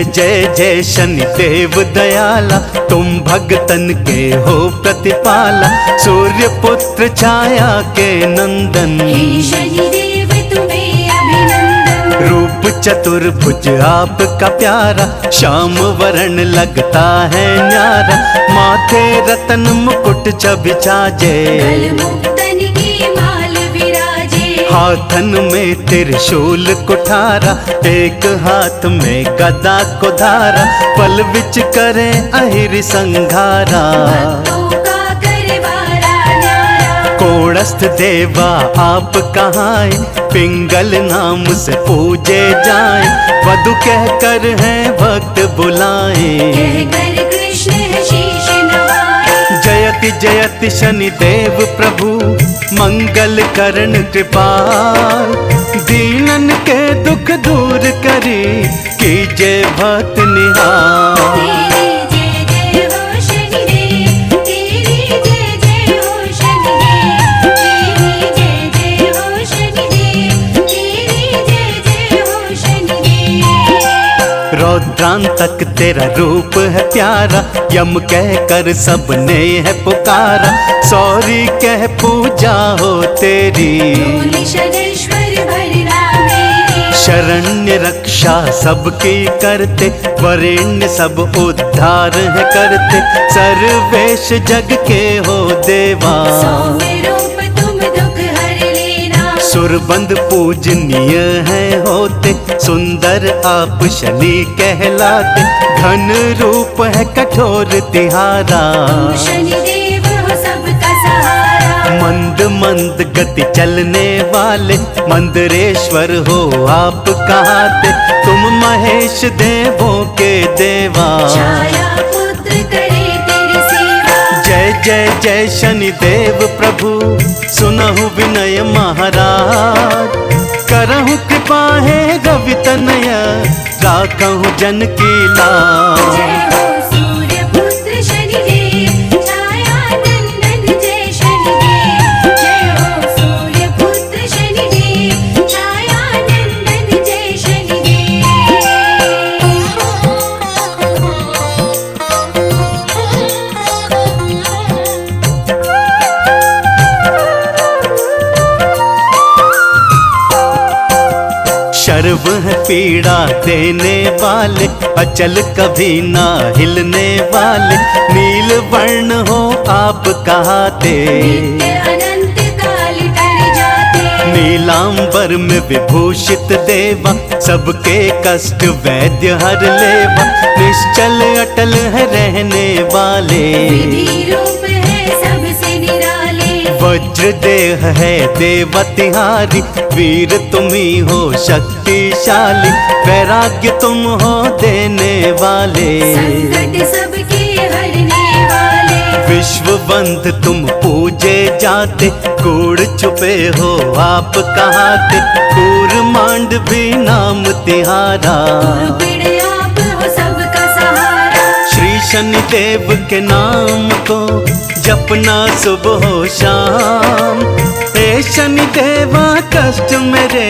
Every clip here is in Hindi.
जय जय जय शनिदेव दयाला, तुम भगतन के हो प्रतिपाला। सूर्य पुत्र छाया के नंदन, हे शनिदेव तुम्हें अभिनंदन। रूप चतुर्भुज आपका प्यारा, श्याम वर्ण लगता है न्यारा। माथे रतन मुकुट छवि छाजे, गलमुक्तन की माल विराजे। हाथन में त्रिशूल कुठारा, एक हाथ में गदा को धारा। पल विच करे अहिर संघारा, भक्तों का करवारा न्यारा। कोणस्थ देवा आप कहाँ, पिंगल नाम से पूजे जाए। वधु कह कर हैं भक्त बुलाए, कहकर कृष्ण है शीश नवाए। जयति जयति शनिदेव प्रभु, मंगल करण कृपाल। दीनन के दुख दूर करी, कीजे भक्त निहाल। तेरी जय जय हो शनिदेव, तेरी जय जय हो शनिदेव। तेरी जय जय हो शनिदेव, तेरी जय जय हो शनिदेव। रौद्रांतक तेरा रूप है प्यारा, यम कह कर सबने है पुकारा। सौरी कह पूजा हो तेरी, बोले शनेश्वर भरना मेरी। शरण्य रक्षा सबकी करते, वरेण्य सब उद्धार है करते। सर्वेश जग के हो देवा, सौम्य रूप तुम दुख हर लेना। सुरबंद पूजनीय है होते, सुंदर आप शनि कहलाते। घन रूप है कठोर तिहारा, तुम शनिदेव हो सबका सहारा। मंद मंद गति चलने वाले, मंदरेश्वर हो आप कहाते। तुम महेश देवों के देवा, छाया पुत्र करे तेरी सेवा। जय जय जय शनिदेव प्रभु, सुनहु विनय महाराज। करहु कृपा है रवि तनय, राखहु जन की लाज। जय हो सूर्य पुत्र शनिदेव, छाया नंदन जय शनिदेव। जय हो सूर्य पुत्र शनिदेव, छाया नंदन जय शनिदेव। शर्व है पीड़ा देने वाले, अचल कभी ना हिलने वाले। नील वर्ण हो आप कहाते, नित्य अनंत काल तर जाते। नीलांबर में विभूषित देवा, सबके कष्ट वैद्य हर लेवा। निश्चल अटल है रहने वाले, विधि रूप है सबसे निराले। वज्र देह है देवतिहारी, वीर तुम ही हो शक्तिशाली। वैराग्य तुम हो देने वाले, संकट सबके हरने वाले। विश्व बंध तुम पूजे जाते। कूड़ छुपे हो आप कहाते, कूर मांड भी नाम तिहारा। गुरुपीड़ आप हो सबका सहारा। श्री शनिदेव के नाम को जपना सुबह हो शाम। हे शनिदेवा कष्ट मेरे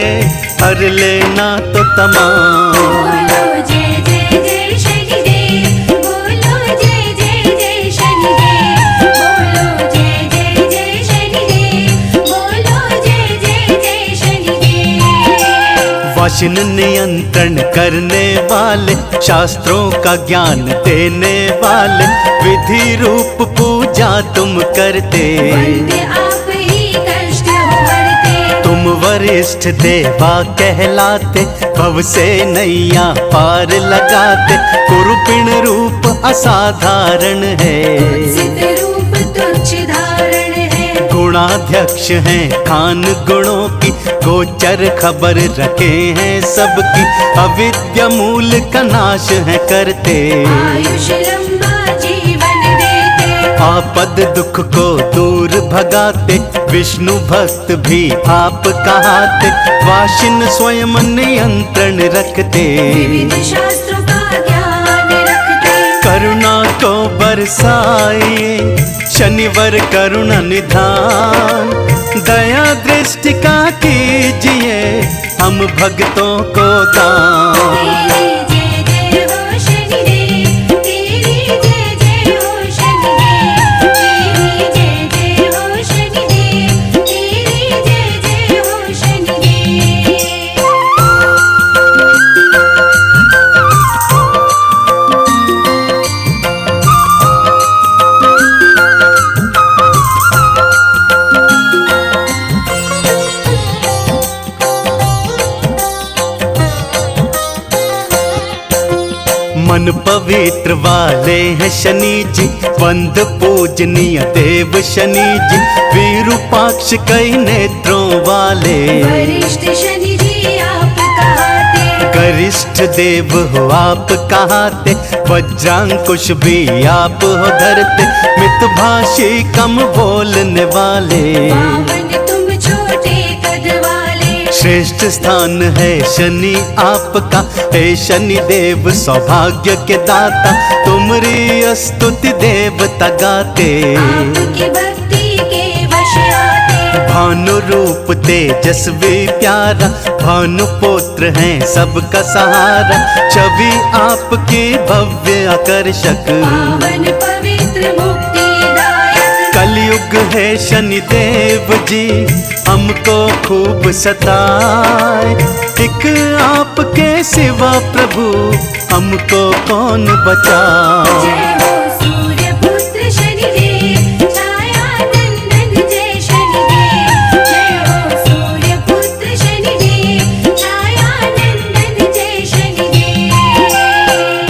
हर लेना तो तमाम। बोलो जय जय जय शनिदेव, बोलो जय जय जय शनिदेव। बोलो जय जय जय शनिदेव, बोलो जय जय जय शनिदेव। वाशिन नियंत्रण करने वाले, शास्त्रों का ज्ञान देने वाले। विधि रूप पूजा तुम करते, वंदे आप ही कष्ट हो हरते। तुम वरिष्ठ देवा कहलाते। भव से नैया पार लगाते, कुरूपिण रूप असाधारण है। कुत्सित रूप तुच्छ धारण है। गुणाध्यक्ष हैं खान गुणों की, गोचर खबर रखे हैं सबकी। अविद्या मूल का नाश है करते, आयुष लंबा जीवन देते। आपद दुख को दूर भगाते। विष्णु भक्त भी आप कहाते, वाशिन स्वयं नियंत्रण रखते। विविध शास्त्रों का ज्ञान रखते। करुणा को बरसाइए, शनिवर करुणा निधान। दया दृष्टि का कीजिए, हम भक्तों को दान। तेरी जय जय हो मन पवित्र वाले हैं शनि जी, बंद पूजनीय देव शनि जी, विरूपाक्ष कई नेत्रों वाले। वरिष्ठ शनि जी आप कहाते, गरिष्ठ देव हो आप कहाते, वज्रांकुश भी आप हो धरते, मितभाषी कम बोलने वाले। वामन तुम छोटे कद वाले, श्रेष्ठ स्थान है शनि आपका, हे शनि देव सौभाग्य के दाता, तुमरी स्तुति देवता गाते। आपकी भक्ति के वश आते, भानु रूप तेजस्वी प्यारा, भानु पुत्र हैं सबका सहारा, छवि आपकी भव्य आकर्षक। पावन पवित्र मुक्तिदायक, कलयुग है शनि देव जी, हमको खूब सताए, एक आपके सिवा प्रभु हमको कौन बचाए। जय हो सूर्य पुत्र शनिदेव, छाया नंदन जय शनिदेव। जय हो सूर्य पुत्र शनिदेव, छाया नंदन जय शनिदेव।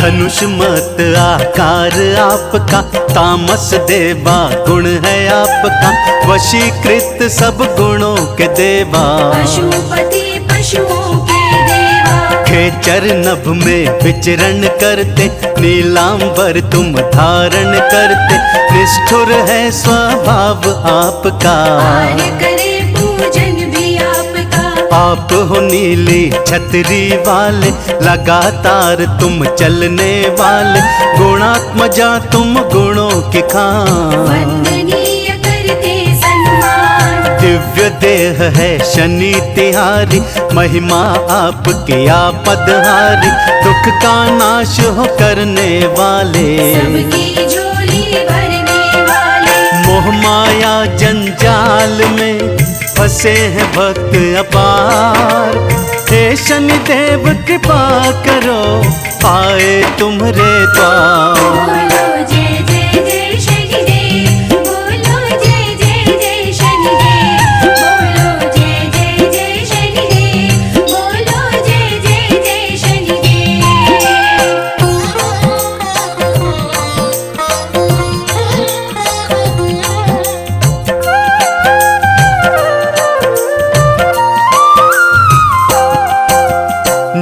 धनुष मत आकार आपका, तामस देवा गुण है आपका, वशीकृत सब गुणों के देवा। पशुपति पशुओं के देवा, खेचर नभ में विचरण करते, नीलांबर तुम धारण करते, निष्ठुर है स्वभाव आपका। आर्य करे पूजन भी आपका, आप हो नीली छतरी वाले, लगातार तुम चलने वाले, गुणात्मजा तुम गुणों की खान। वंदनीय करते सम्मान, दिव्य देह है शनि तिहारी, महिमा आपकी आपदहारी, दुख का नाश हो करने वाले। सबकी झोली भरने वाले, मोह माया जंजाल में फंसे हैं भक्त अपार, हे शनि देव कृपा करो आए तुम्हारे द्वार। बोलो जय जय जय शनिदेव, बोलो जय जय जय शनिदेव, बोलो जय जय जय शनिदेव, बोलो जय जय जय शनिदेव।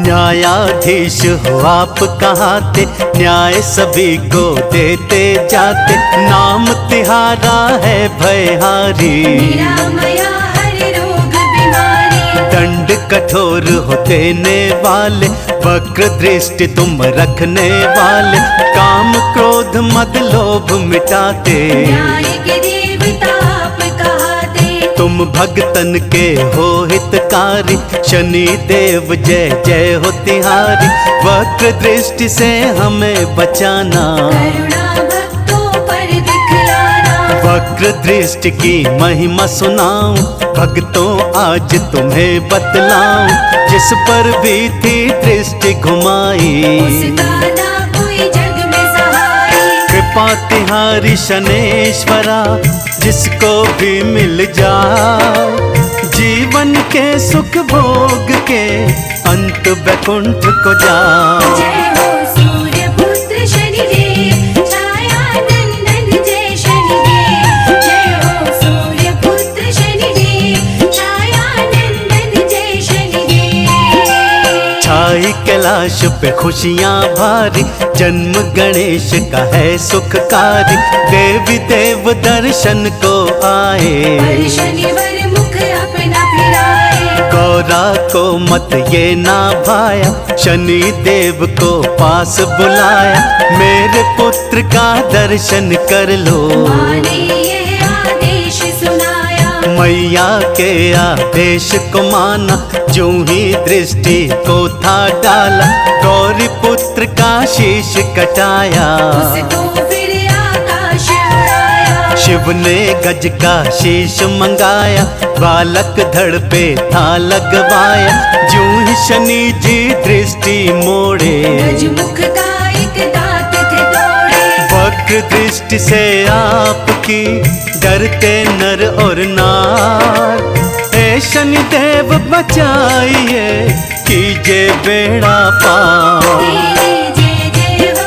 न्यायाधीश हो आप कहाते, न्याय सभी को देते जाते, नाम तिहारा है भयहारी। निरामया हर रोग बीमारी, दंड कठोर हो देने वाले, वक्र दृष्टि तुम रखने वाले, काम क्रोध मद लोभ मिटाते। न्याय के देवता आप कहाते, तुम भगतन के हो हितकारी, शनि देव जय जय हो तिहारी, वक्र दृष्टि से हमें बचाना। करुणा भक्तों पर दिखलाना, वक्र दृष्टि की महिमा सुनाऊं, भक्तों आज तुम्हें बतलाऊं, जिस पर भी थी दृष्टि घुमाई। उसका ना कोई जग में सहाय। कृपा तिहारी शनेश्वरा, जिसको भी मिल जाए, जीवन के सुख भोग के अंत बैकुंठ को जाए। जय हो सूर्य पुत्र शनिदेव, छाया नंदन जय शनिदेव। जय हो सूर्य पुत्र शनिदेव, छाया नंदन जय शनिदेव। छाई कैलाश पे खुशियाँ भारी, जन्म गणेश का है सुखकारी, देवी देव दर्शन को आए। पर शनिवार मुख अपना फिराए, गौरा को मत ये ना भाया, शनि देव को पास बुलाया, मेरे पुत्र का दर्शन कर लो। माने ये आदेश सुनाया, मैया के आदेश को माना, जो ही दृष्टि को था डाला, गौरी पुत्र का शीश कटाया। उसको फिर आकाश उड़ाया, शिव ने गज का शीश मंगाया, बालक धड़ पे था लगवाया, जो ही शनि जी दृष्टि मोड़े, गजमुख का एक दांत थे तोड़े। वक्र दृष्टि से आपकी डरते नर और नार, हे शनि देव बचाइए कीजिए बेड़ा पार। तेरी जय जय हो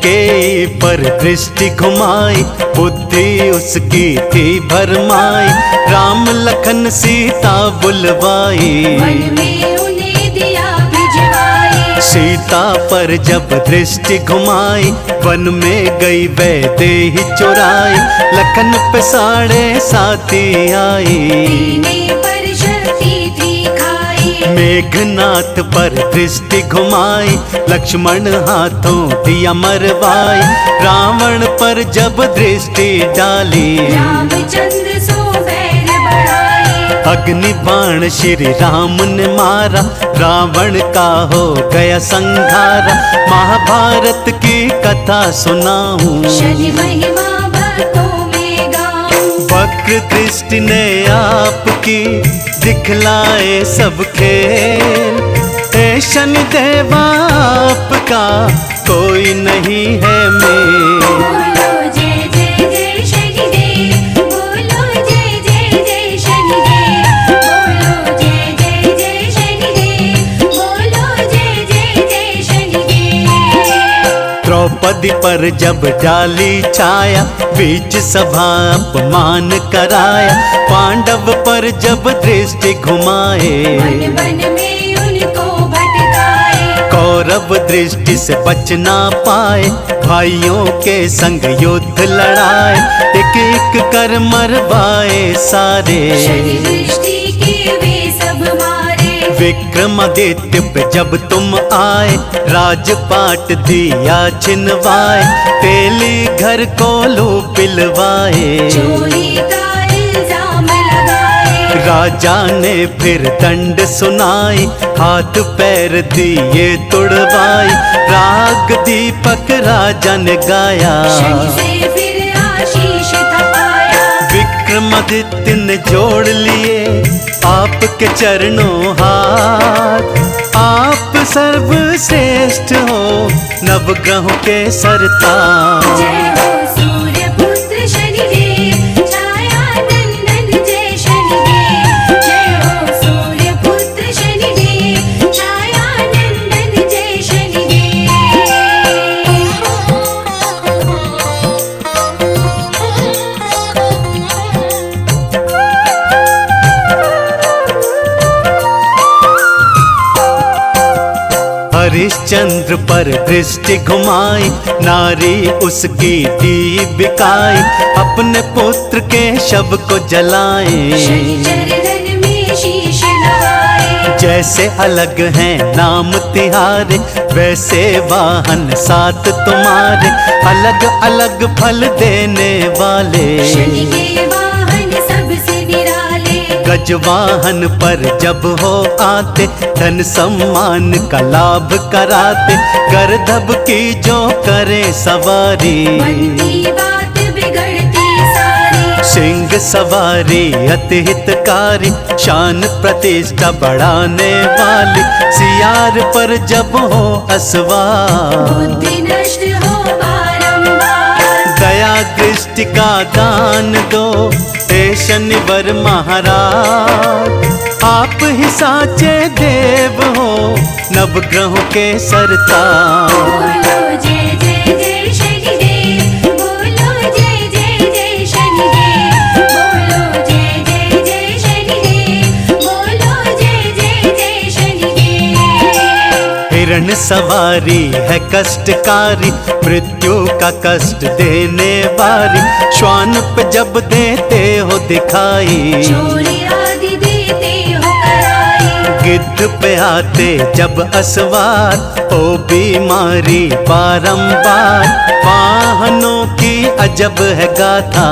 कैकेयी पर दृष्टि घुमाई, बुद्धि उसकी थी भरमाई, राम लखन सीता बुलवाई, वन में उन्हें दिया भिजवाई। सीता पर जब दृष्टि घुमाई, वन में गई वैदेही चुराई, लखन पे 7.5 आई, सीने पर शक्ति थी खाई। मेघनाथ पर दृष्टि घुमाई, लक्ष्मण हाथों दिया मरवाई, रावण पर जब दृष्टि डाली, रामचंद्र सो बैर बढ़ाई। अग्नि बाण श्री राम ने मारा, रावण का हो गया संहारा, महाभारत की कथा सुनाऊं, शनि महिमा भक्तों में गाऊं। वक्र दृष्टि ने आपकी दिखलाए सब खेल, हे शनि देव आपका कोई नहीं है मेल। बोलो जय जय जय शनिदेव, बोलो जय जय जय शनिदेव, बोलो जय जय जय शनिदेव, बोलो जय जय जय शनिदेव। द्रौपदी पर जब डाली छाया, बीच सभा अपमान कराया, पांडव पर जब दृष्टि घुमाए, वन वन में उनको भटकाए। कौरव दृष्टि से बच ना पाए, भाइयों के संग युद्ध लड़ाए, एक एक कर मरवाए सारे, शनि दृष्टि के वे सब मारे। विक्रमादित्य पे जब तुम आए, राजपाट दिया छिनवाए, तेली घर को लो पिलवाए, चोरी का इल्जाम लगाए। राजा ने फिर दंड सुनाई, हाथ पैर दिए तुड़वाई, राग दीपक राजा ने गाया, शनि से फिर आशीष थपाया। विक्रमादित्य ने जोड़ लिए आपके चरणों हाथ, आप सर्वश्रेष्ठ हो नवग्रहों के सरताज। जय हो सूर्य पुत्र शनिदेव, छाया नंदन जय शनिदेव। जय हो सूर्य पुत्र शनिदेव, छाया नंदन जय शनिदेव। हरिश्चंद्र पर दृष्टि घुमाई, नारी उसकी दी बिकाई, अपने पुत्र के शव को जलाए, शनि चरणन में शीश नवाए। जैसे अलग हैं नाम तिहारे, वैसे वाहन साथ तुम्हारे, अलग अलग फल देने वाले, शनि के वाहन सबसे निराले। गजवाहन पर जब हो आते, धन सम्मान का लाभ कराते, गर्दभ की जो करे सवारी, बनती बात बिगड़ती सारी। सिंह सवारी अति हितकारी, शान प्रतिष्ठा बढ़ाने वाली, सियार पर जब हो असवार, बुद्धि नष्ट हो बारंबार। दया दृष्टि का दान दो हे शनिवर महाराज, आप ही साचे देव हो नवग्रहों के सरताज। बोलो जय जय जय शनिदेव, बोलो जय जय जय शनिदेव, बोलो जय जय जय शनिदेव, बोलो जय जय जय शनिदेव। हिरण सवारी है कष्टकारी, मृत्यु का कष्ट देने वाली, श्वान पे जब देते हो दिखाई, चोरी आदि देते हो कराई। गिद्ध पे आते जब असवार, हो बीमारी बारंबार, वाहनों की अजब है गाथा,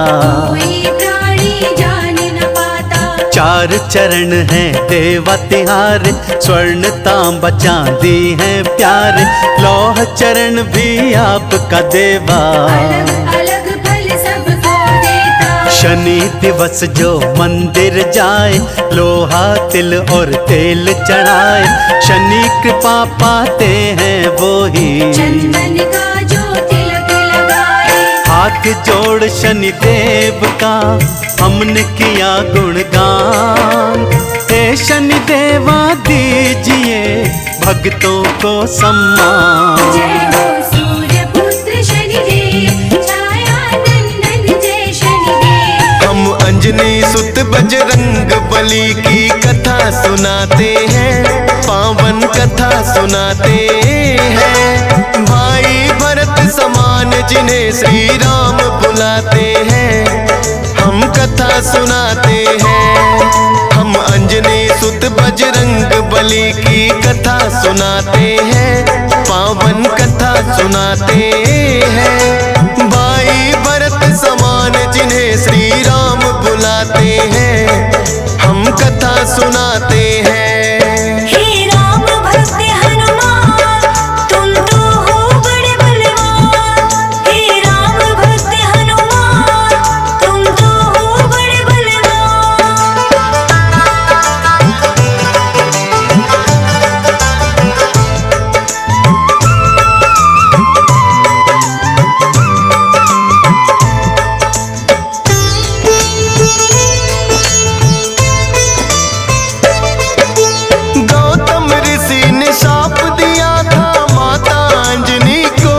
कोई प्राणी जान न पाता। 4 चरण हैं देवा तिहारे, स्वर्ण तांबा चांदी है प्यारे, लौह चरण भी आपका देवा, अलग अलग फल सबको देता। शनि दिवस जो मंदिर जाए, लोहा तिल और तेल चढ़ाए, शनि कृपा पाते हैं वो ही, चंदन का जो तिलक लगाए। हाथ जोड़ शनि देव का हमने किया गुणगान, हे शनि देवा दीजिए भक्तों को सम्मान। जय हो सूर्य पुत्र अंजनी सुत बजरंग बली की कथा सुनाते हैं, पावन कथा सुनाते हैं। भाई भरत समान जिन्हें श्री राम बुलाते हैं, हम कथा सुनाते हैं। हम अंजनी सुत बजरंग बली की कथा सुनाते हैं, पावन कथा सुनाते हैं। भाई भरत समान जिन्हें श्री राम बुलाते हैं, हम कथा सुनाते हैं। हे राम भक्त हनुमान, तुम तो हो बड़े बलवान। हे राम भक्त हनुमान, तुम तो हो बड़े बलवान। गौतम ऋषि ने शाप दिया था माता अंजनी को,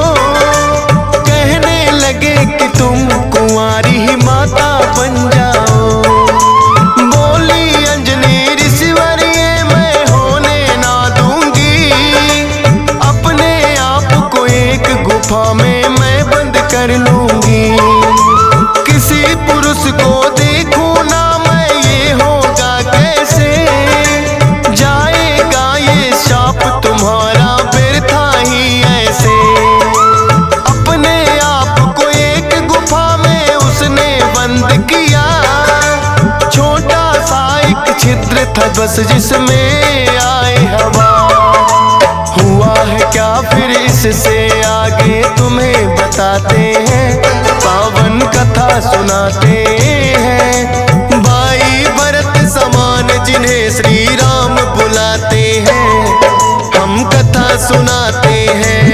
कहने लगे कि तुम कुंवारी ही माता बन जाओ। बोली अंजनी ऋषिवर ये मैं होने ना दूंगी, अपने आप को एक गुफा में मैं बंद कर लूंगी। किसी पुरुष को देखूं ना मैं, ये होगा कैसे? जाएगा ये शाप तुम्हारा व्यर्था ही ऐसे। अपने आप को एक गुफा में उसने बंद किया, छोटा सा एक छिद्र था बस जिसमें आए हवा। हुआ है क्या फिर इससे आगे तुम्हें बताते हैं, पावन कथा सुनाते हैं। भाई भरत समान जिन्हें श्री राम बुलाते हैं, हम कथा सुनाते हैं।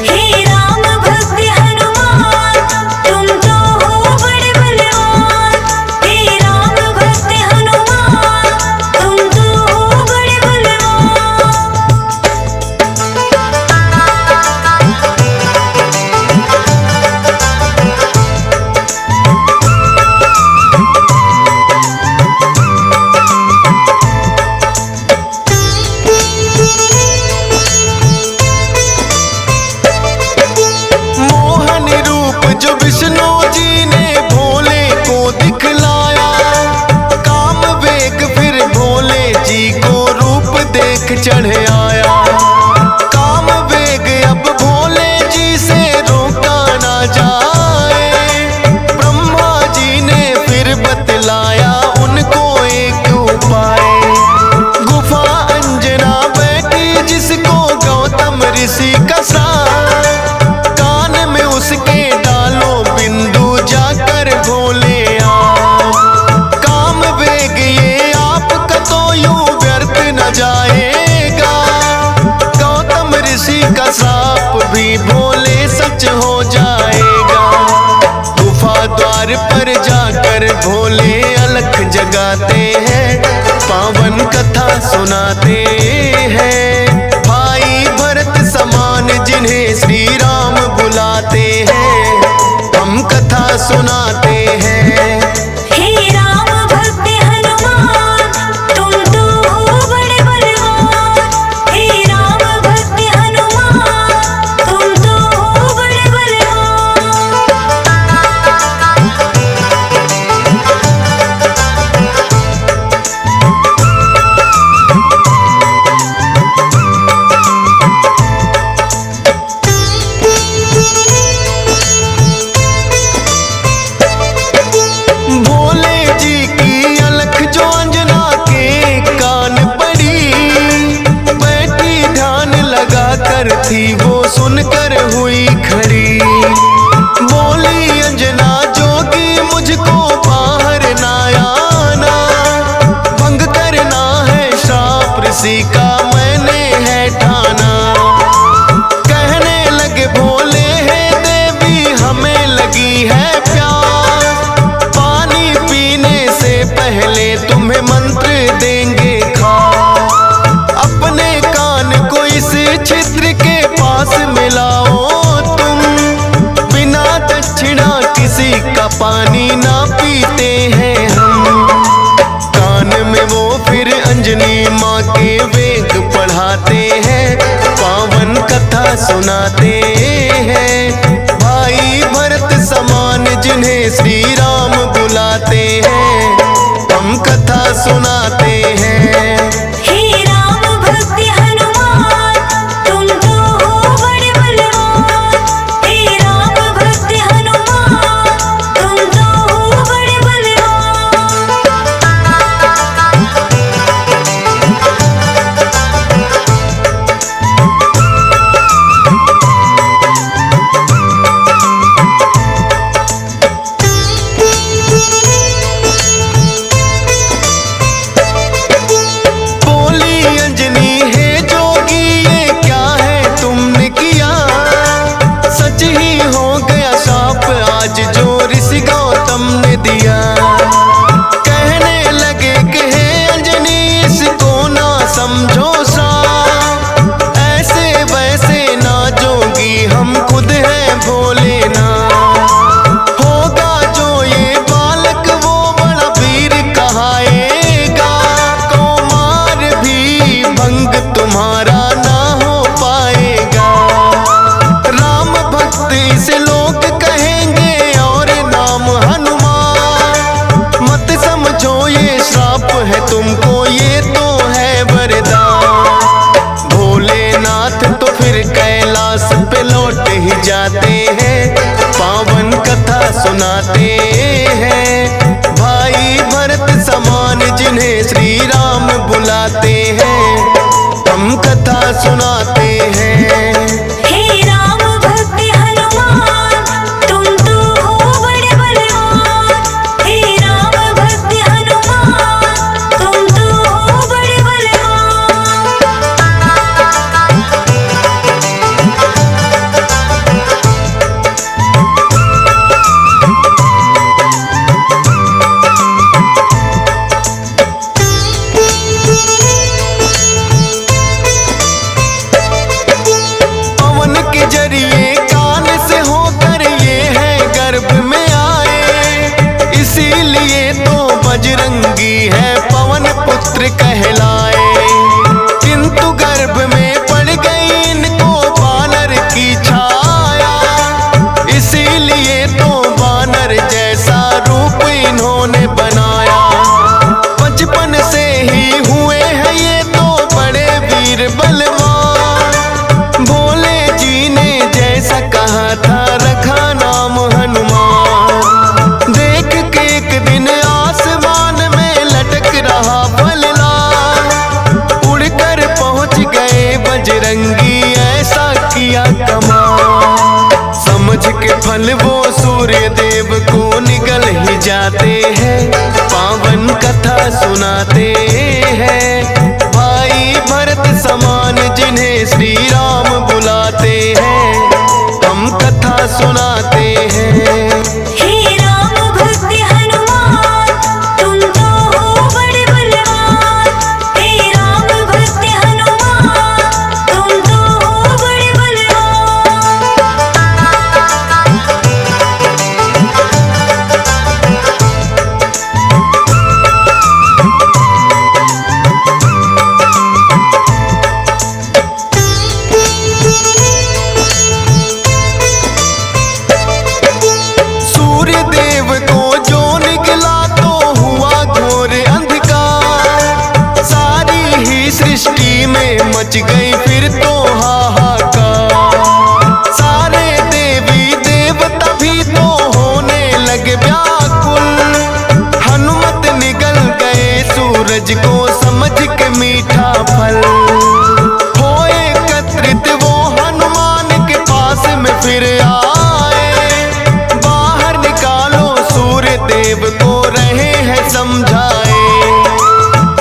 हे राम भक्त हनुमान, तुम तो हो बड़े बलवान। हे राम भक्त हनुमान, तुम तो हो बड़े बलवान। मोहन रूप जो विष्णु जी ने भोले को दिखलाया, काम वेग फिर भोले जी को रूप देख चढ़ आया। काम वेग अब भोले जी से रोका ना जाए, ब्रह्मा जी ने फिर बतलाया उनको एक उपाय। गुफा अंजना बैठी जिसको गौतम ऋषि का साथ, कान में उसके डालो बिंदु जाकर भोले आप। काम वेग ये आपका तो यूं व्यर्थ न जाएगा, गौतम ऋषि का श्राप भी भोले सच हो जाएगा। गुफा द्वार पर जाकर भोले अलख जगाते हैं, पावन कथा सुनाते हैं। भाई भरत समान जिन्हें श्री राम बुलाते हैं, हम कथा सुनाते हैं। हे राम भक्त हनुमान, तुम तो हो बड़े बलवान। हे राम भक्त हनुमान, तुम तो हो बड़े बलवान। भोले जी की अलख जो अंजना के कान पड़ी, बैठी ध्यान लगा कर थी वो सुनकर हुई खड़ी। बोली अंजना जोगी मुझको बाहर ना आना, भंग करना है श्राप ऋषि का मैंने है ठाना। कहने लगे भोले है देवी हमें लगी है प्यास, पानी पीने से पहले तुम्हें मंत्र देंगे खास। अपने कान को इस छिद्र के पास मिलाओ तुम, बिना दक्षिणा किसी का पानी ना पीते हैं हम। कान में वो फिर अंजनी माँ के वेद पढ़ाते हैं, पावन कथा सुनाते हैं। भाई भरत समान जिन्हें श्री राम बुलाते हैं, हम कथा सुनाते हैं। हे राम भक्त हनुमान, तुम तो हो बड़े बलवान। हे राम भक्त हनुमान, तुम तो हो बड़े बलवान। बोली अंजनी है जोगी, ये क्या है तुमने किया? सच ही हो गया शाप आज जो ऋषि गौतम ने दिया। कहने लगे कि हे अंजनी इसको ना समझो साप, ऐसे वैसे ना जोगी हम खुद हैं भोले ना। होगा जो ये बालक वो बड़ा वीर कहाएगा, कौमार भी भंग तुम्हारा ना हो पाएगा। राम भक्त इसे लोग कहेंगे और नाम हनुमान, मत समझो ये श्राप है तुमको, ये तो है वरदान। भोलेनाथ तो फिर कैलाश पे लौट ही जाते हैं, पावन कथा सुनाते हैं। भाई भरत समान जिन्हें श्री राम बुलाते हैं, हम कथा सुनाते हैं। हे राम भक्त हनुमान, तुम तो हो बड़े बलवान। हे राम भक्त हनुमान, तुम तो हो बड़े बलवान। पवन के जरिए कान से होकर ये है गर्भ में आए, इसीलिए तो बजरंगी है पवन पुत्र कहलाए। किंतु गर्भ में पड़ गई इनको वानर की छाया, इसीलिए तो वानर जैसा रूप इन्होंने बनाया। बचपन से ही हुए हैं ये तो बड़े वीर बलवान, भोले जी ने जैसा कहा था रखा नाम हनुमान। देख के एक दिन आसमान में लटक रहा फलदार, उड़कर पहुंच गए बजरंगी ऐसा किया कमाल। समझ के फल वो सूर्य देव को निगल ही जाते हैं, पावन कथा सुनाते हैं। भाई भरत समान जिन्हें श्री राम बुलाते हैं, हम कथा सुनाते हैं। हे राम भक्त हनुमान, तुम तो हो बड़े बलवान। हे राम भक्त हनुमान, तुम तो हो बड़े बलवान। सूर्य देव को जो निकला तो हुआ घोर अंधकार, सारी ही सृष्टि में मच गई फिर तो हाहाकार। सारे देवी देवता भी तो होने लगे व्याकुल, हनुमत निगल गए सूरज को समझ के मीठा फल। हो एकत्रित वो हनुमान के पास में फिर आए, बाहर निकालो सूर्य देव को रहे हैं समझाए।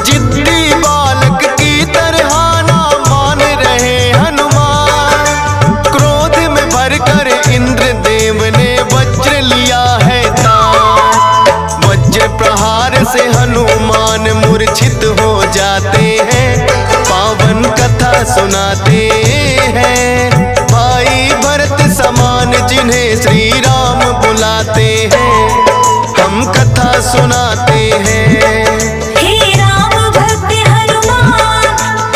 जिद्दी बालक की तरह ना मान रहे हनुमान, क्रोध में भरकर इंद्र देव ने वज्र लिया है तान। वज्र प्रहार से हनुमान मूर्छित हो जाते हैं, पावन कथा सुनाते हैं। भाई भरत समान जिन्हें श्री राम बुलाते हैं, सुनाते हैं। हे राम भक्त हनुमान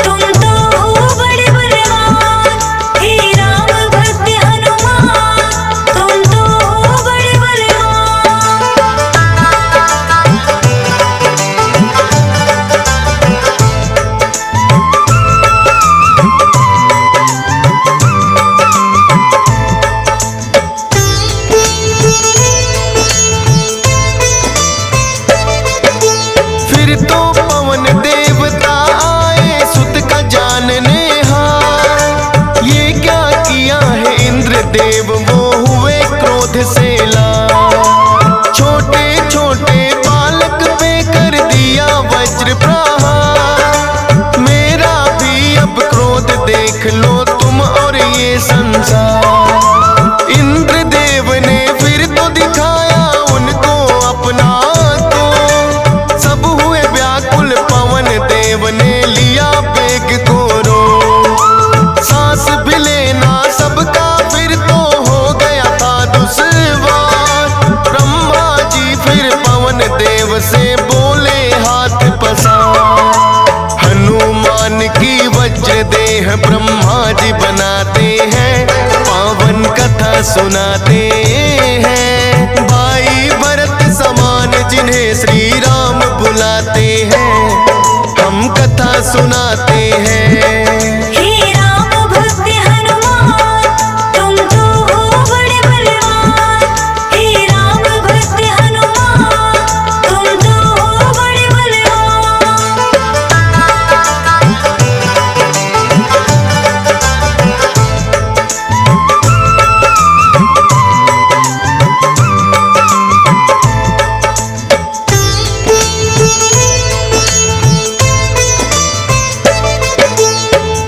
तुम तो हो बड़े बलवान। हे राम भक्त हनुमान तुम तो हो बड़े बलवान। फिर तो पवन देवता आए सुत का जानने हार। ये क्या किया है इंद्र देव वो हुए क्रोध से लाल। छोटे छोटे बालक पे कर दिया वज्र प्रहार। मेरा भी अब क्रोध देख लो तुम और ये संसार। इंद्र देव ने फिर तो दिखाया उनको अपना तो सब हुए व्याकुल। पवन देव ने लिया बेग को रो। सांस भी लेना सबका फिर तो हो गया था दुश्वार। ब्रह्मा जी फिर पवन देव से बोले हाथ पसार। हनुमान की वज्र देह ब्रह्मा जी बनाते हैं। पावन कथा सुनाते हैं। भाई भरत समान जिन्हें श्री राम बुलाते हैं। हम कथा सुनाते हैं। हे राम भक्त हनुमान तुम तो हो बड़े बलवान। हे राम भक्त हनुमान तुम तो हो बड़े बलवान।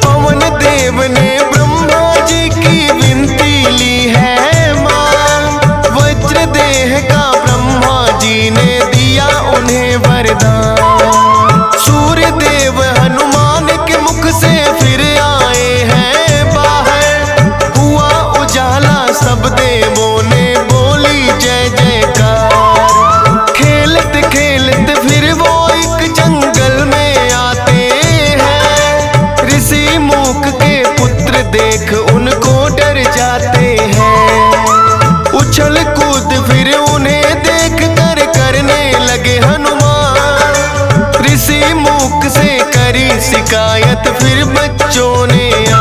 पवन देव ने ब्रह्मा जी की विनती ली है मान। वज्र देह का ब्रह्मा जी ने दिया उन्हें वरदान। सूर्य देव हनुमान के मुख से फिर आए हैं बाहर। हुआ उजाला सब देवों ने बोली जय जयकार। खेलते खेलते फिर वो एक जंगल में आते हैं। ऋषि मूक के पुत्र देख उनको डर जाते हैं। उछल कूद फिर उन्हें देख कर करने लगे हनुमान। ऋषि मूक से करी शिकायत फिर बच्चों ने आ।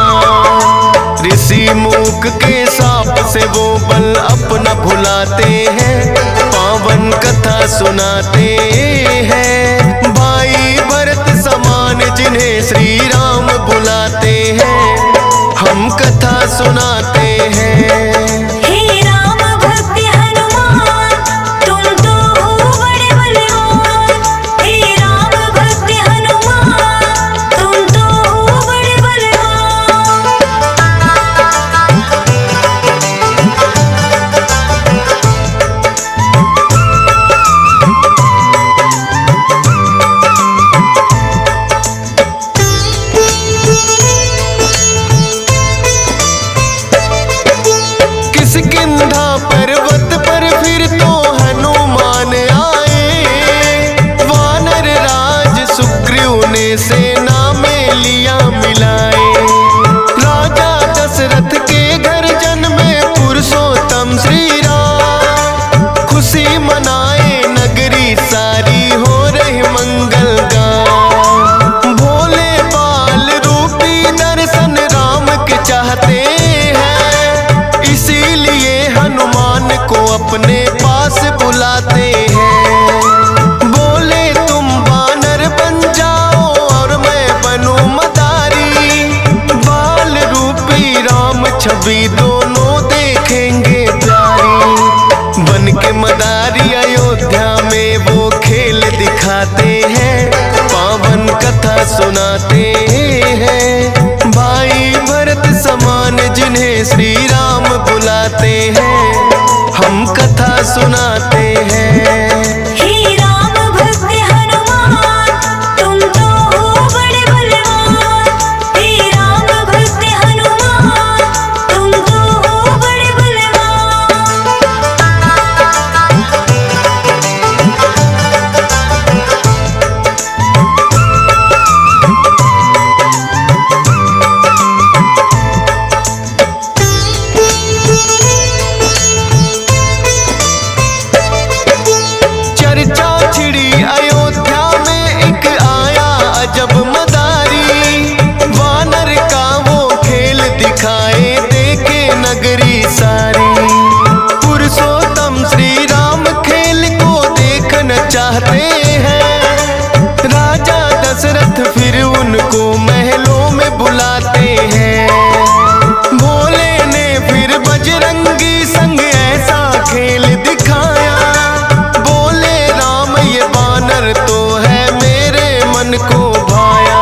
ऋषि मूक के साप से वो बल अपना भुलाते हैं। पावन कथा सुनाते हैं। भाई भरत समान जिन्हें श्री राम बुलाते हैं। हम कथा सुनाते हैं। हे राम भक्त हनुमान तुम तो हो बड़े बलवान। हे राम भक्त हनुमान तुम तो हो बड़े बलवान। किष्किंधा पर्वत पर फिर तो हनुमान आए। वानर राज सुग्रीव ने सेना में लिया मिलाए। राजा दशरथ के घर जन्मे पुरुषोत्तम श्री राम। खुशी मनाए नगरी सारी हो रही मंगल गान। भोले बाल रूपी दर्शन राम के चाहते हैं। इसीलिए हनुमान को अपने पास बुलाते हैं। बोले तुम वानर बन जाओ और मैं बनूं मदारी। बाल रूपी राम छवि दोनों देखेंगे प्यारी। बन के मदारी अयोध्या में वो खेल दिखाते हैं। पावन कथा सुनाते हैं। भाई भरत समान जिन्हें श्री राम बुलाते हैं। हम कथा सुनाते हैं। हे राम भक्त हनुमान तुम तो हो बड़े बलवान। हे राम भक्त हनुमान तुम तो हो बड़े बलवान। चाहते हैं। राजा दशरथ फिर उनको महलों में बुलाते हैं। भोले ने फिर बजरंगी संग ऐसा खेल दिखाया। बोले राम ये बानर तो है मेरे मन को भाया।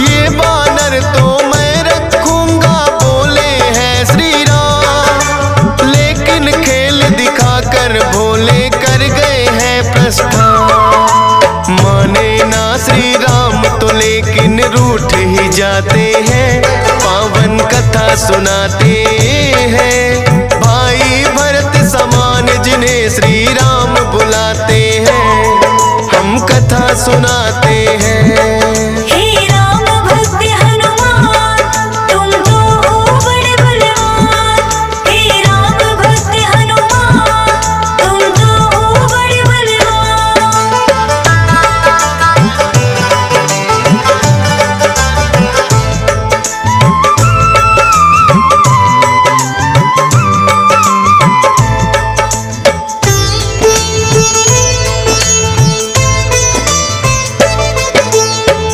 ये बानर तो मैं रखूंगा बोले हैं श्री राम। लेकिन खेल दिखाकर भोले कर गए हैं प्रस्थान। माने ना श्री राम तो लेकिन रूठ ही जाते हैं। पावन कथा सुनाते हैं भाई भरत समान जिन्हें श्री राम बुलाते हैं। हम कथा सुनाते हैं। हे राम भक्त हनुमान तुम तो हो बड़े बलवान। हे राम भक्त हनुमान तुम तो हो बड़े बलवान।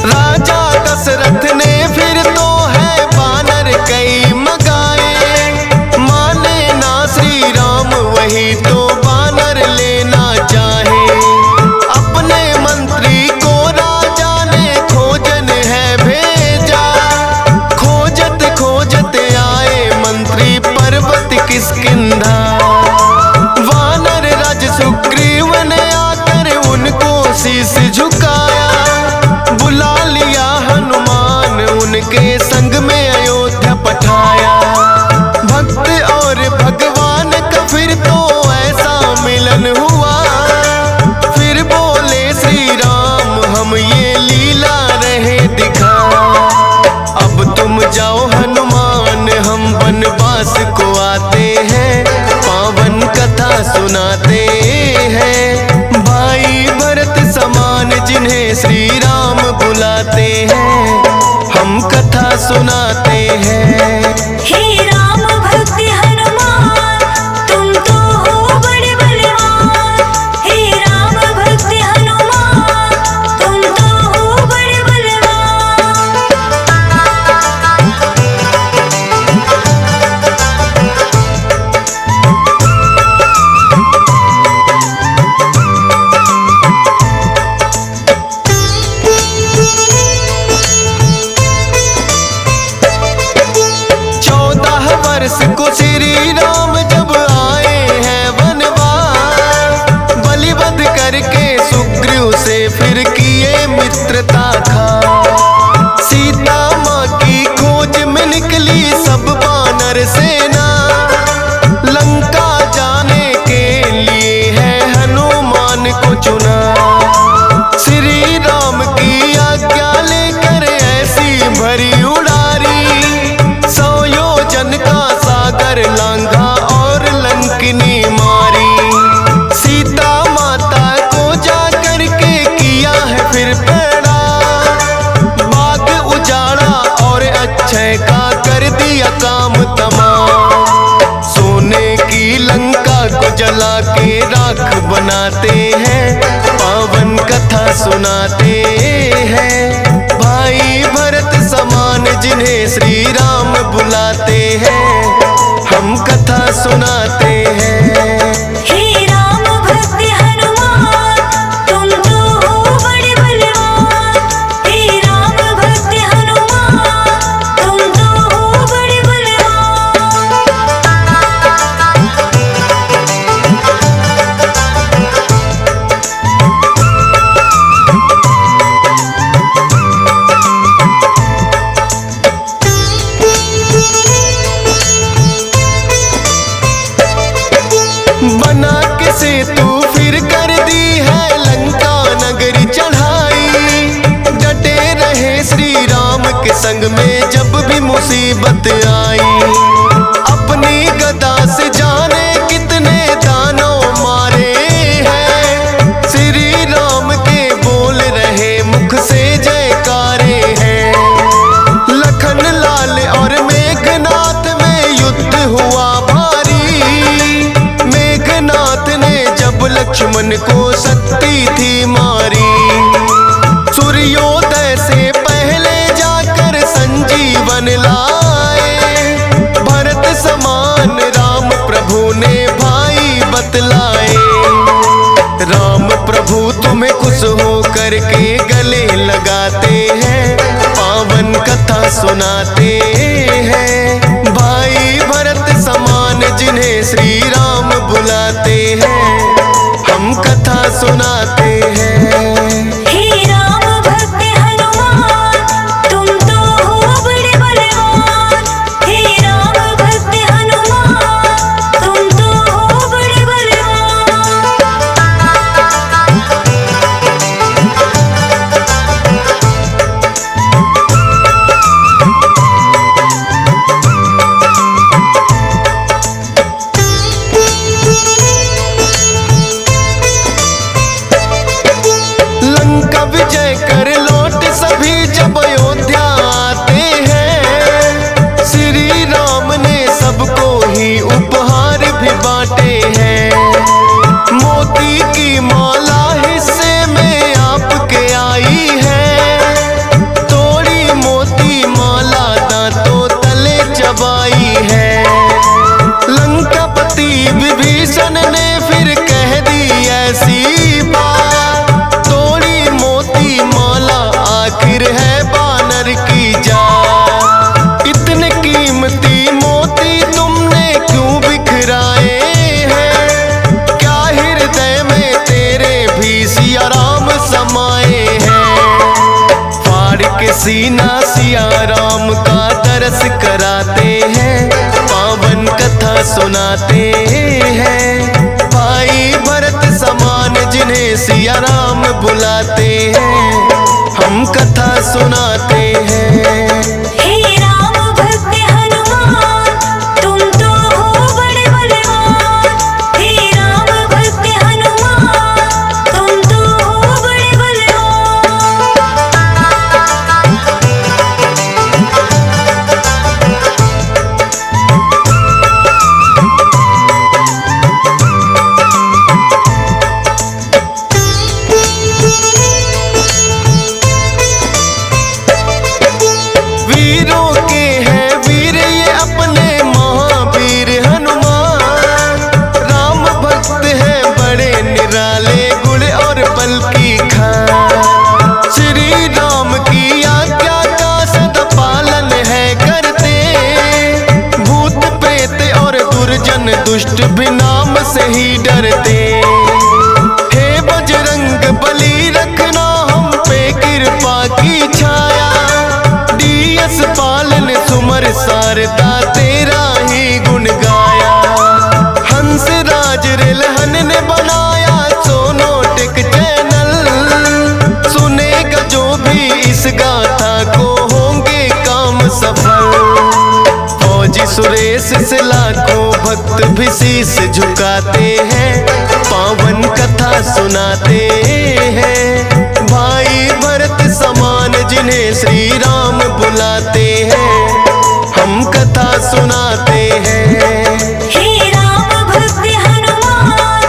राजा दशरथ ने फिर तो है बानर कई मगाए। माने ना श्री राम वही तो बानर लेना चाहे। अपने मंत्री को राजा ने खोजन है भेजा। खोजत खोजत आए मंत्री पर्वत किष्किंधा। वानर राज सुग्रीव ने आकर उनको शीश झुकाया। बुला लिया हनुमान उनके संग में अयोध्या पठाया। भक्त और भगवान का फिर तो ऐसा मिलन हुआ। फिर बोले श्री राम हम ये लीला रहे दिखा। अब तुम जाओ हनुमान हम वनवास को आते हैं। पावन कथा सुनाते हैं भाई भरत समान जिन्हें श्री राम बुलाते हैं। हम कथा सुनाते हैं। हे राम भक्त हनुमान तुम तो हो बड़े बलवान। हे राम भक्त हनुमान तुम तो हो बड़े बलवान। वर्ष को श्री राम जब आए हैं वनवास। बलिवध करके सुग्रीव से फिर किए मित्रता खा। सीता माँ की खोज में निकली सब बानर सेना। लंका जाने के लिए है हनुमान को चुना। श्री राम की आज्ञा लेकर ऐसी भरी उड़ारी। 100 योजन का सागर लांघा और लंकिनी मारी। सीता माता को जा करके किया है फिर पैड़ा। बाग उजाड़ा और अक्षय का कर दिया काम तमाम। सोने की लंका को जला के राख बनाते हैं। पावन कथा सुनाते हैं भाई भरत समान जिन्हें श्री राम बुलाते हैं। हम कथा सुनाते हैं। हे राम भक्त हनुमान तुम तो हो बड़े बलवान। हे राम भक्त हनुमान तुम तो हो बड़े बलवान। बना के सेतु फिर कर दी है लंका नगरी चढ़ाई। डटे रहे श्री राम के संग में जब भी मुसीबत आई। अपनी गदा से जाने कितने दानों मारे हैं। श्री राम के बोल रहे मुख से जयकारे हैं। लखन लाल और मेघनाथ में युद्ध हुआ भारी। मेघनाथ ने जब लक्ष्मण को शक्ति थी प्रभु तुम्हें खुश हो करके गले लगाते हैं, पावन कथा सुनाते हैं। भाई भरत समान जिन्हें श्री राम बुलाते हैं, हम कथा सुनाते हैं। हे राम भक्त हनुमान, तुम तो हो बड़े बलवान। हे राम भक्त हनुमान, तुम तो हो बड़े बलवान। लंका विजय कर लौट सभी जब अयोध्या आते हैं, श्री राम ने सबको ही उपहार भी बांटे हैं। मोती की माला हिस्से में आपके आई है, तोड़ी मोती माला दांतों तले चबाई है। लंकापति विभीषण ने फिर कह दी ऐसी बात, तोड़ी मोती माला आखिर है बानर की जात। इतने कीमती मोती तुमने क्यों बिखराए हैं, क्या हृदय में तेरे भी सिया राम समाए हैं। फाड़ के सीना सिया राम का दरस कराते हैं, पावन कथा सुनाते हैं। भाई भरत समान जिन्हें सिया राम बुलाते हैं, हम कथा सुनाते हैं। हे राम भक्त हनुमान, तुम तो हो बड़े बलवान। हे राम भक्त हनुमान, तुम तो हो बड़े बलवान। वीरों के हैं वीर ये अपने महावीर हनुमान, राम भक्त हैं बड़े निराले गुण और बल की खान। श्री राम की आज्ञा का सदा पालन है करते, भूत प्रेत और दुर्जन दुष्ट भी नाम से ही डरते। हे बजरंग बली रखना हम पे कृपा की छाया, डीएस पालन सुमर सारदा तेरा ही गुण गाया। हंस राज रेलहन ने बनाया सोनोटिक चैनल, सुनेगा जो भी इस गाथा को होंगे काम सफल। फौजी सुरेश से लाखों भक्त भी शीश झुकाते हैं, पावन कथा सुनाते हैं। भाई भरत समान जिन्हें श्री राम बुलाते हैं, हम कथा सुनाते हैं। हे राम भक्त हनुमान,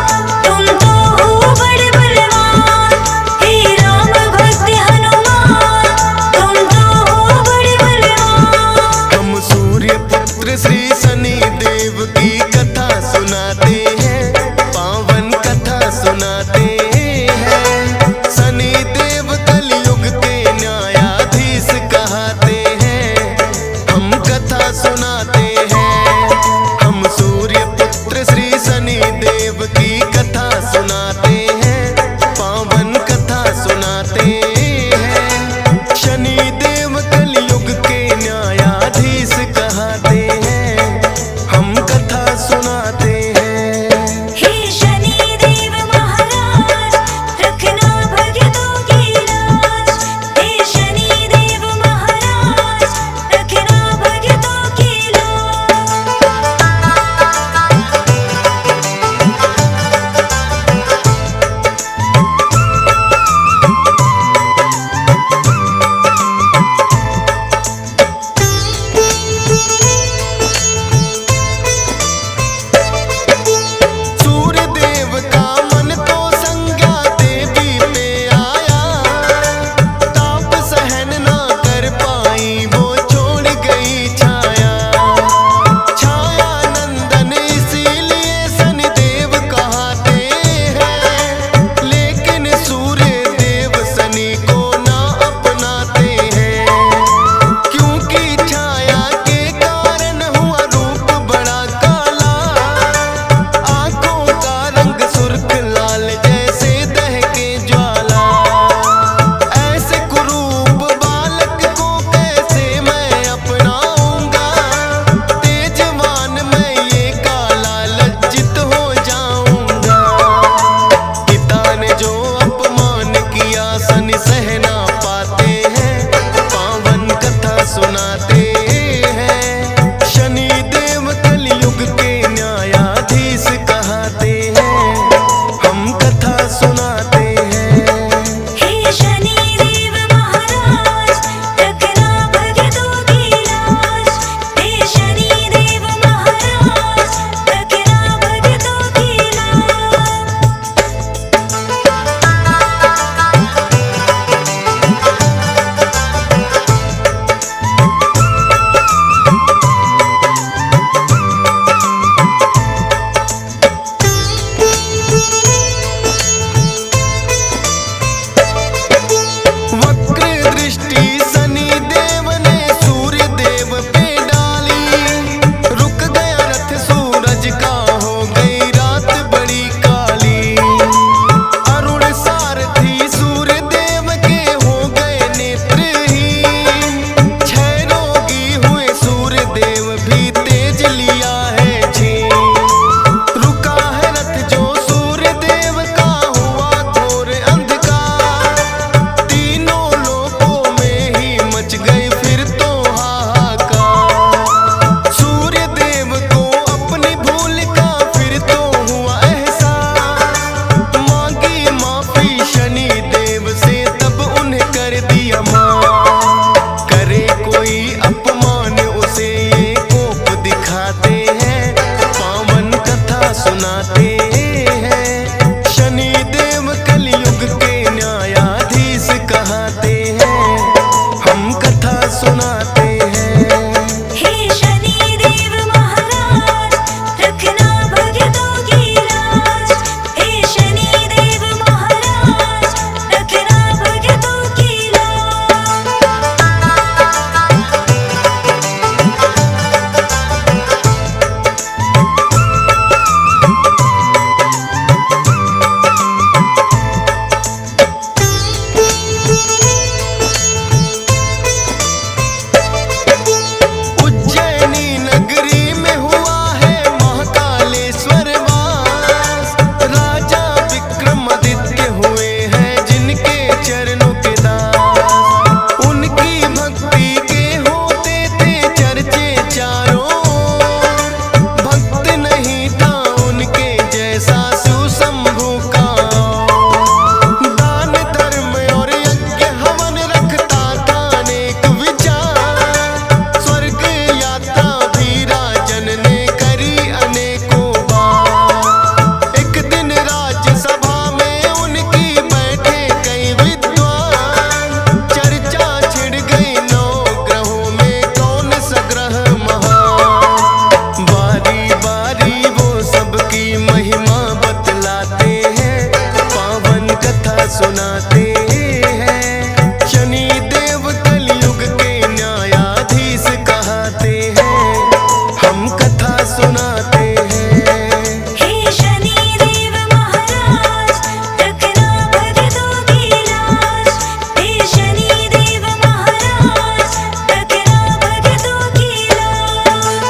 तुम तो हो बड़े बलवान। हे राम भक्त हनुमान, तुम तो हो बड़े बलवान। हम सूर्य पुत्र श्री शनि देव की कथा सुनाते हैं, पावन कथा सुनाते हैं। शनि देव कलयुग के न्यायाधीश कहते हैं, हम कथा सुनाते हैं। हम हानि सह ना पाते हैं, पावन कथा सुनाते हैं। शनि देव कलयुग के न्यायाधीश कहते हैं, हम कथा सुनाते हैं। हे शनि देव महाराज रखना भक्तों की लाज। हे शनि देव महाराज रखना भक्तों की लाज। वक्र दृष्टि शनि देव ने सूर्य देव पे डाली, रुक गया रथ सूरज का, हो गई रात बड़ी काली। अरुण सारथी सूर्य देव के हो गए नेत्रहीन, छह रोगी हुए सूर्य देव भी तेज लिया है छीन। रुका है रथ जो सूर्य देव का, हुआ घोर अंधकार। तीनों लोकों में ही मच गई फिर तो हाहाकार। सूर्य देव को अपनी भूल का फिर तो हुआ एहसास। मांगी माफी शनि देव से तब उन्हें कर दिया माफ। करे कोई अपमान उसे ये कोप दिखाते हैं, पावन कथा सुनाते हैं। शनि देव कलयुग के न्यायाधीश कहते हैं, हम कथा सुनाते हैं। हे शनि देव महाराज रखना भक्तों की लाज। हे शनि देव महाराज रखना भक्तों की लाज। उज्जैनी नगरी में हुआ है महाकालेश्वर वास। राजा विक्रमादित्य हुए हैं जिनके चरणों के दास। उनकी भक्ति के होते थे चर्चे चारों ओर। भक्त नहीं था उनके जैसा सुशंभु का। दान धर्म और यज्ञ हवन रखता था अनेक विचार। स्वर्ग यात्रा भी राजन ने करी अनेकों बार। एक दिन राज्यसभा में उनकी बैठे कई विद्वान। चर्चा छिड़ गई नौ ग्रहों में कौन सा ग्रह महान। बारी बारी वो सबकी महिमा बतलाते हैं, पावन कथा सुनाते हैं। शनि देव कलयुग के न्यायाधीश कहते हैं, हम कथा सुनाते हैं। हे शनि देव महाराज रखना भक्तों की लाज। हे शनि देव महाराज रखना भक्तों की लाज।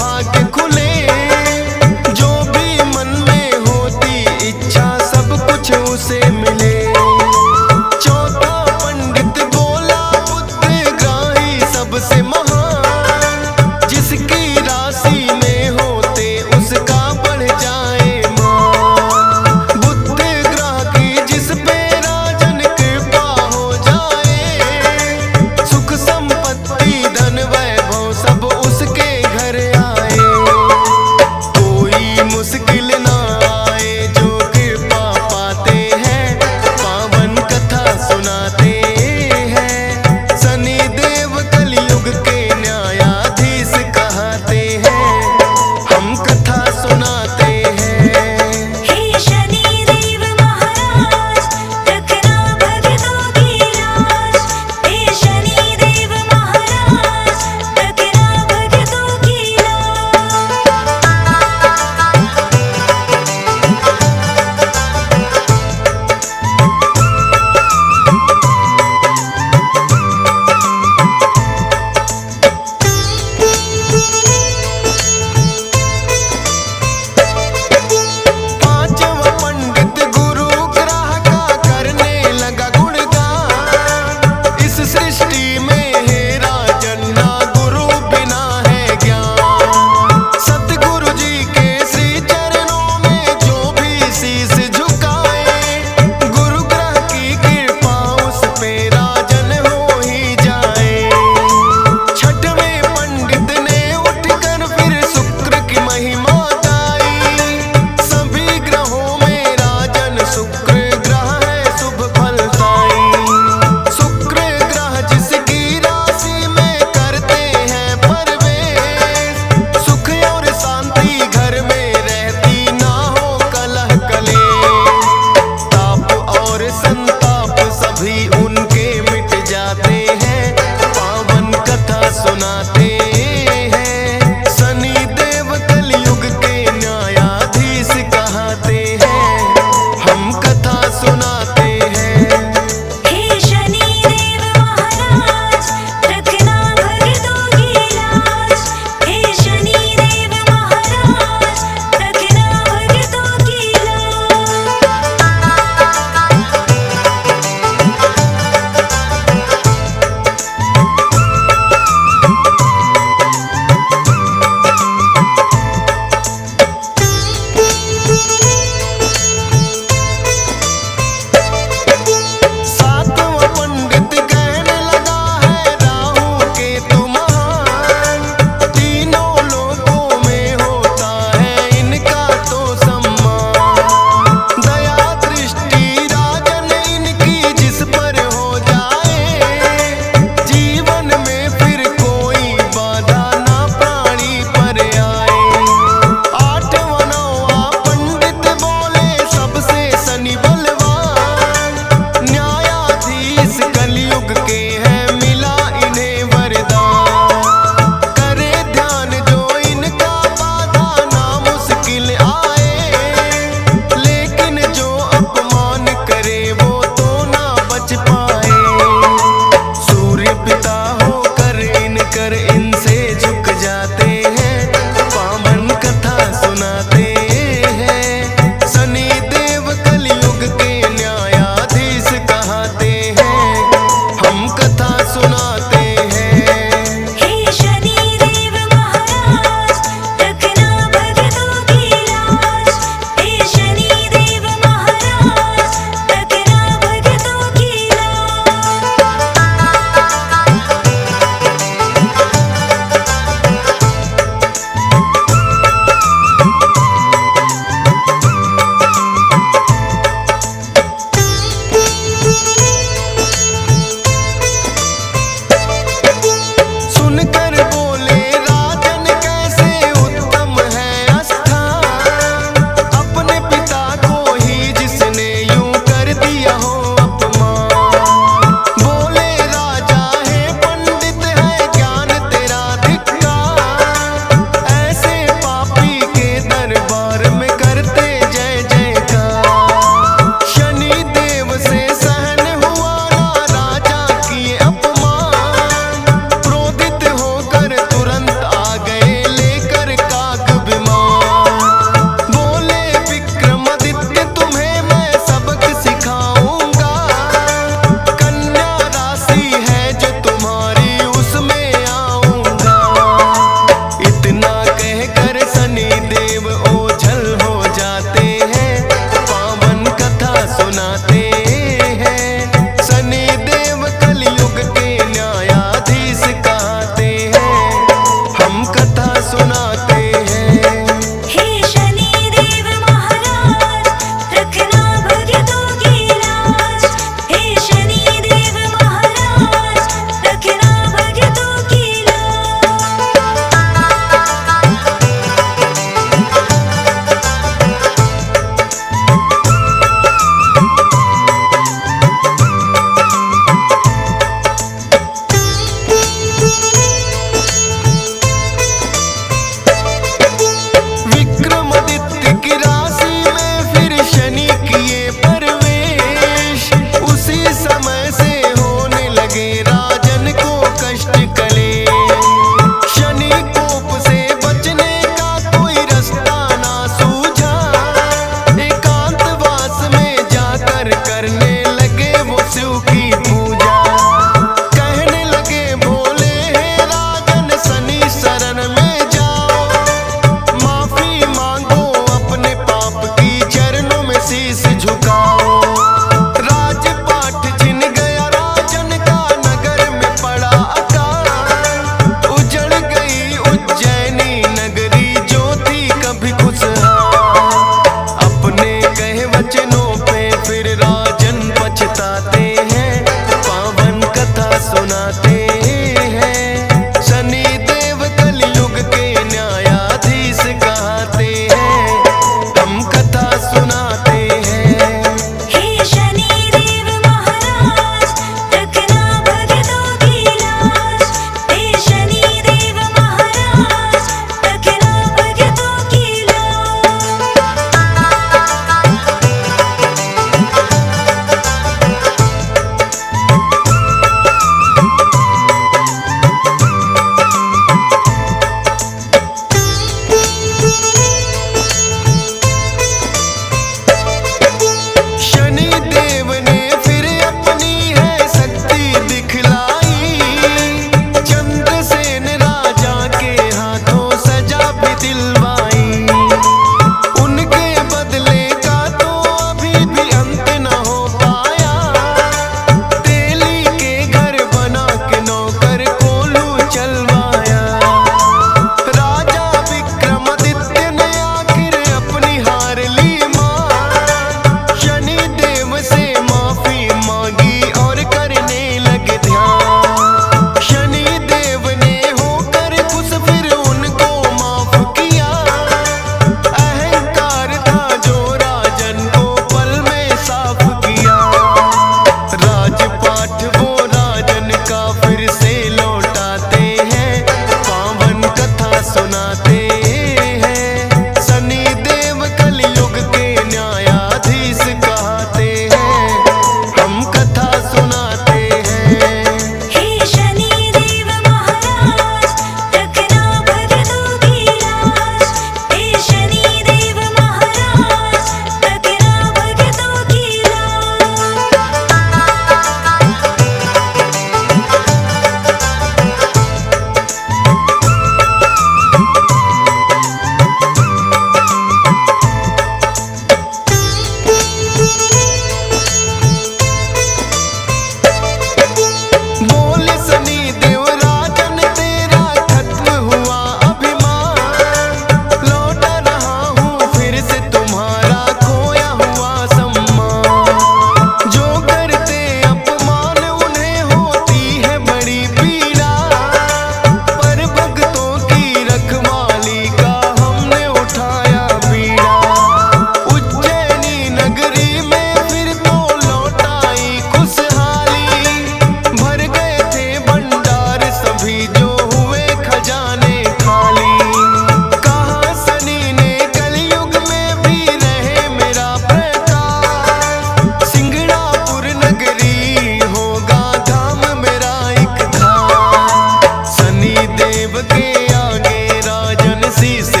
तुलसी से